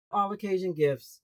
All occasion gifts.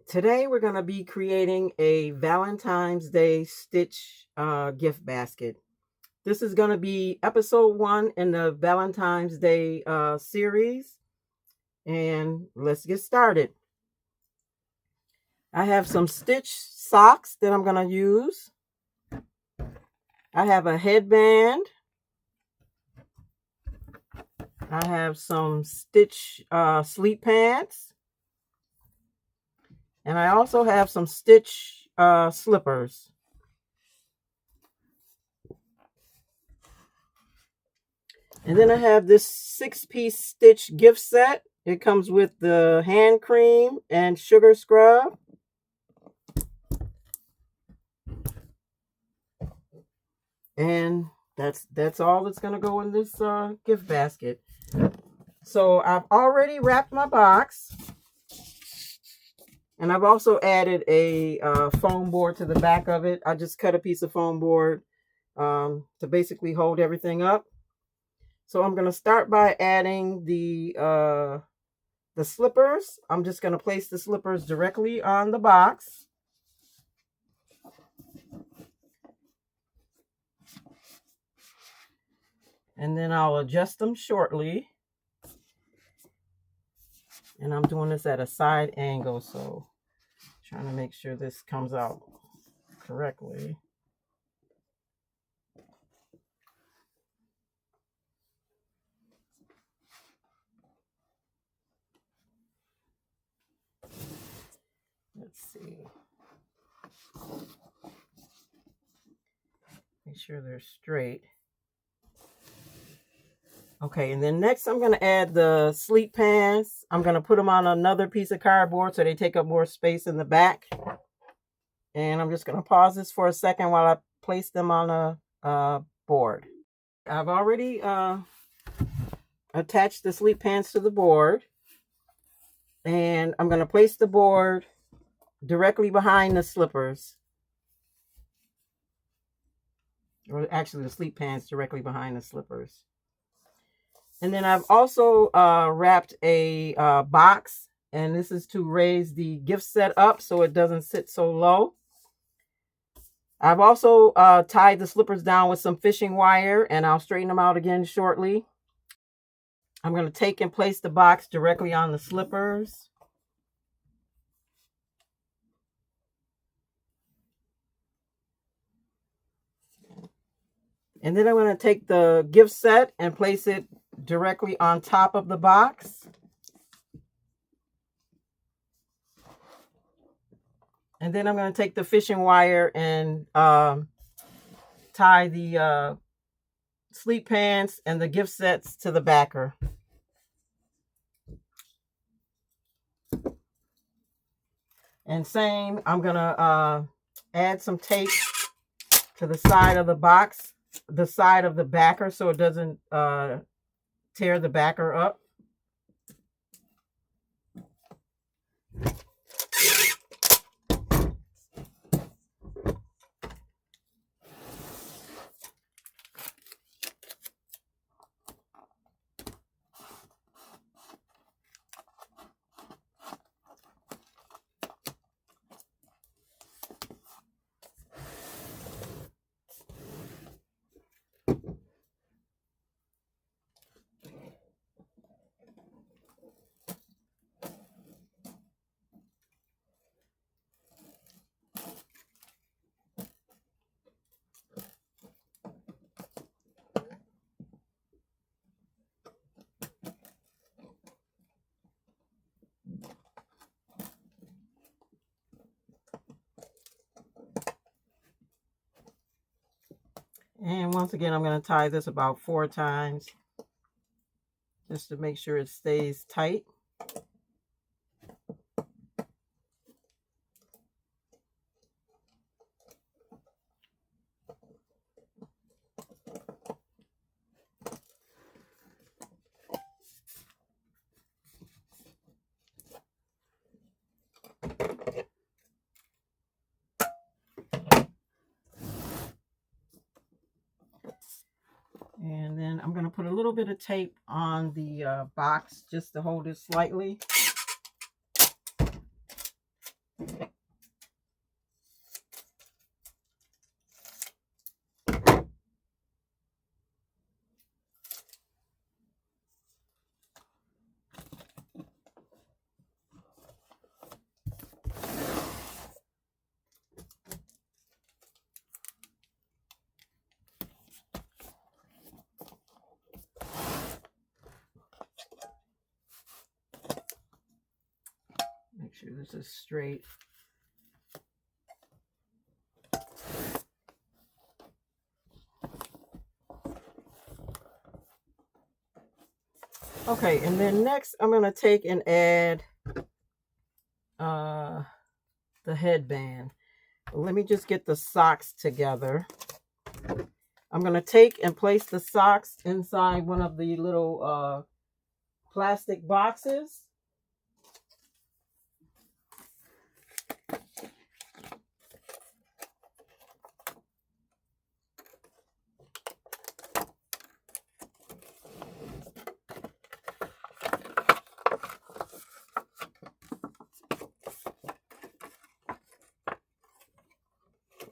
Today we're going to be creating a Valentine's Day Stitch gift basket. This is going to be episode 1 in the Valentine's Day series, and let's get started. I have some Stitch socks that I'm going to use. I have a headband. I have some Stitch sleep pants. And I also have some Stitch slippers. And then I have this 6-piece Stitch gift set. It comes with the hand cream and sugar scrub. And that's all that's going to go in this gift basket. So I've already wrapped my box. And I've also added a foam board to the back of it. I just cut a piece of foam board to basically hold everything up. So I'm going to start by adding the slippers. I'm just going to place the slippers directly on the box. And then I'll adjust them shortly. And I'm doing this at a side angle, so trying to make sure this comes out correctly. Let's see. Make sure they're straight. Okay, and then next I'm going to add the sleep pants. I'm going to put them on another piece of cardboard so they take up more space in the back. And I'm just going to pause this for a second while I place them on a board. I've already attached the sleep pants to the board. And I'm going to place the board directly behind the slippers. Or actually the sleep pants directly behind the slippers. And then I've also wrapped a box, and this is to raise the gift set up so it doesn't sit so low. I've also tied the slippers down with some fishing wire, and I'll straighten them out again shortly. I'm going to take and place the box directly on the slippers. And then I'm going to take the gift set and place it directly on top of the box. And then I'm going to take the fishing wire and tie the sleep pants and the gift sets to the backer. And same, I'm going to add some tape to the side of the box, the side of the backer, so it doesn't tear the backer up. And once again, I'm going to tie this about 4 times just to make sure it stays tight. And then I'm going to put a little bit of tape on the box just to hold it slightly. Make sure this is straight. Okay, and then next I'm going to take and add the headband. Let me just get the socks together. I'm going to take and place the socks inside one of the little plastic boxes.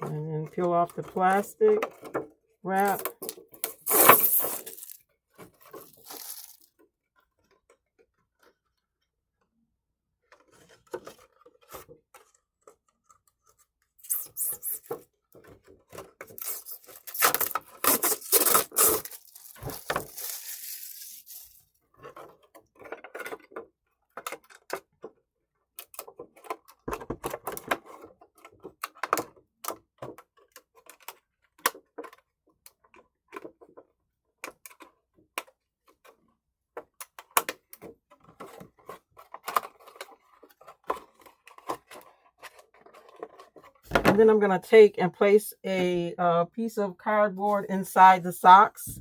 And then peel off the plastic wrap. And then I'm going to take and place a piece of cardboard inside the socks.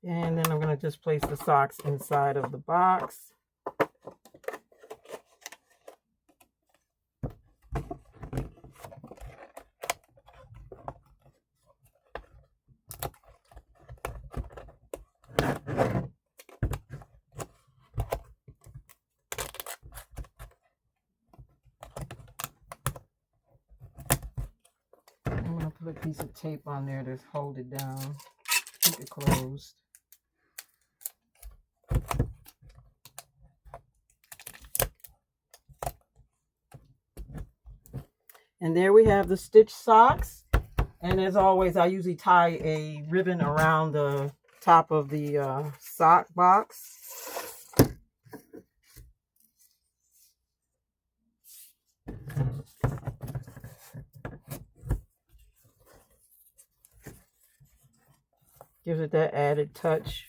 And then I'm going to just place the socks inside of the box. I'm going to put a piece of tape on there to hold it down, keep it closed. And there we have the stitch socks. And as always, I usually tie a ribbon around the top of the sock box. Gives it that added touch.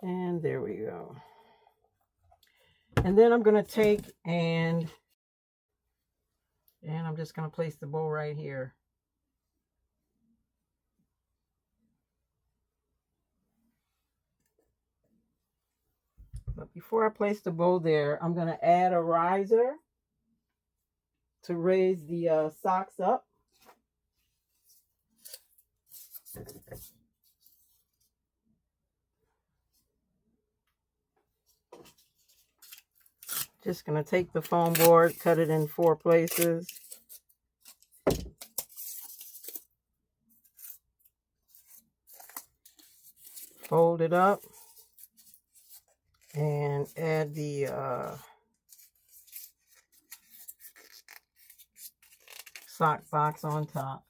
And there we go. And then I'm going to take and I'm just going to place the bow right here. But before I place the bow there, I'm going to add a riser to raise the socks up. Just going to take the foam board, cut it in 4 places. Fold it up and add the sock box on top.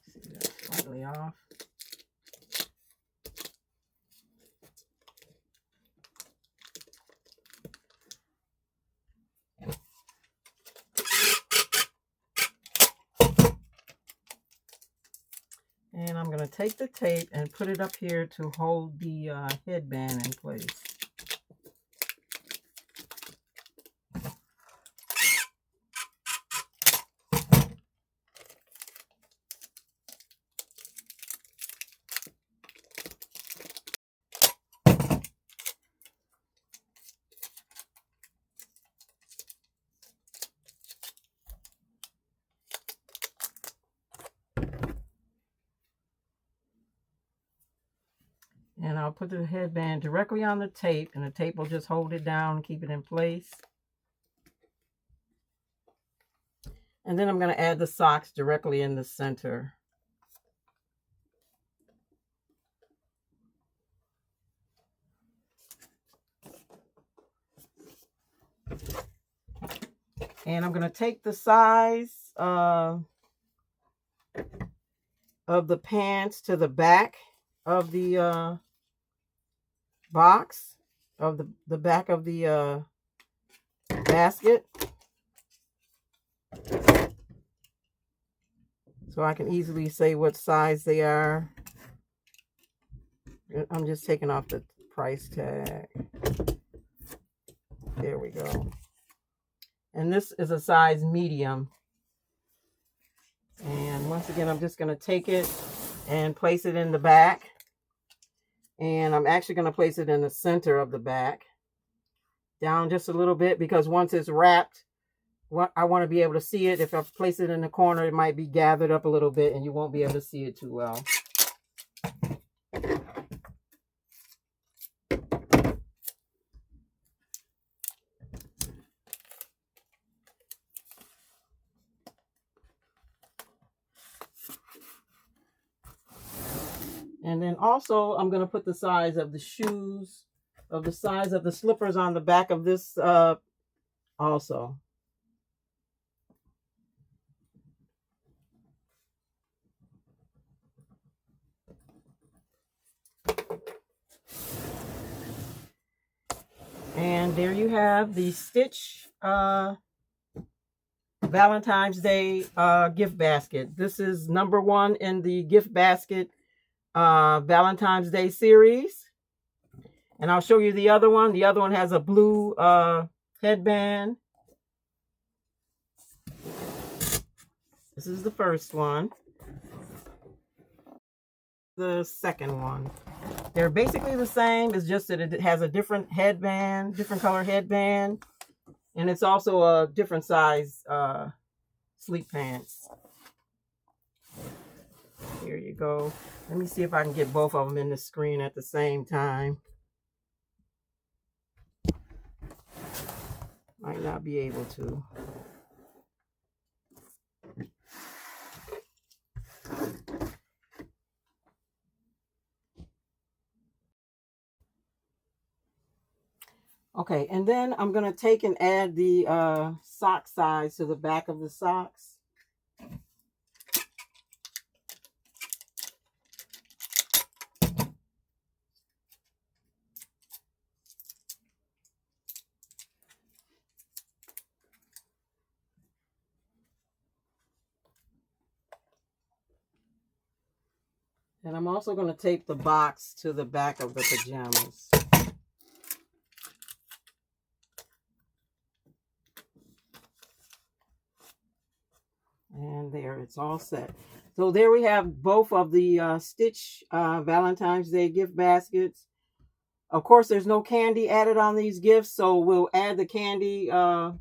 See, that's slightly off. And I'm going to take the tape and put it up here to hold the headband in place. And I'll put the headband directly on the tape, and the tape will just hold it down and keep it in place. And then I'm going to add the socks directly in the center. And I'm going to take the size of the pants to the back of the box, of the back of the basket, so I can easily say what size they are. I'm just taking off the price tag. There we go. And this is a size medium. And once again, I'm just going to take it and place it in the back. And I'm actually going to place it in the center of the back. Down just a little bit, because once it's wrapped, I want to be able to see it. If I place it in the corner, it might be gathered up a little bit and you won't be able to see it too well. And then also, I'm going to put the size of the shoes, of the size of the slippers on the back of this also. And there you have the Stitch Valentine's Day gift basket. This is number 1 in the gift basket Valentine's Day series. And I'll show you the other one. The other one has a blue headband. This is the first one. The second one. They're basically the same. It's just that it has a different headband, different color headband. And it's also a different size sleep pants. Here you go. Let me see if I can get both of them in the screen at the same time. Might not be able to. Okay, and then I'm going to take and add the sock size to the back of the socks. And I'm also going to tape the box to the back of the pajamas. And there, it's all set. So there we have both of the Stitch Valentine's Day gift baskets. Of course, there's no candy added on these gifts, so we'll add the candy to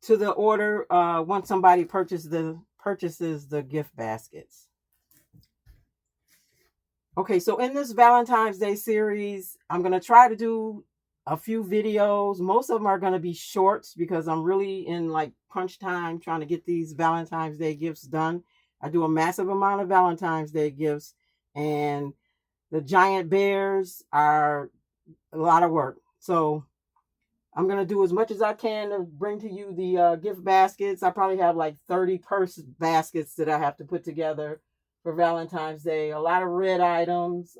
the order once somebody purchases the gift baskets. Okay, so in this Valentine's Day series, I'm going to try to do a few videos. Most of them are going to be shorts because I'm really in like crunch time trying to get these Valentine's Day gifts done. I do a massive amount of Valentine's Day gifts, and the giant bears are a lot of work. So I'm going to do as much as I can to bring to you the gift baskets. I probably have like 30 purse baskets that I have to put together for Valentine's Day. A lot of red items.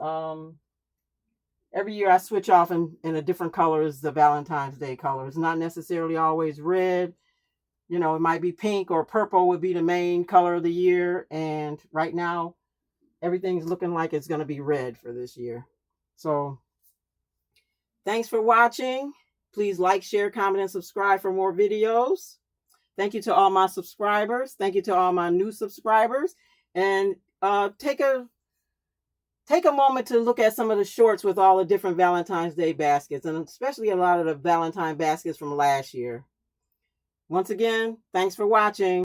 Every year I switch off in a different color as the Valentine's Day color. It's not necessarily always red. You know, it might be pink or purple would be the main color of the year. And right now, everything's looking like it's going to be red for this year. So thanks for watching. Please like, share, comment, and subscribe for more videos. Thank you to all my subscribers. Thank you to all my new subscribers. And take a moment to look at some of the shorts with all the different Valentine's Day baskets, and especially a lot of the Valentine baskets from last year. Once again, thanks for watching.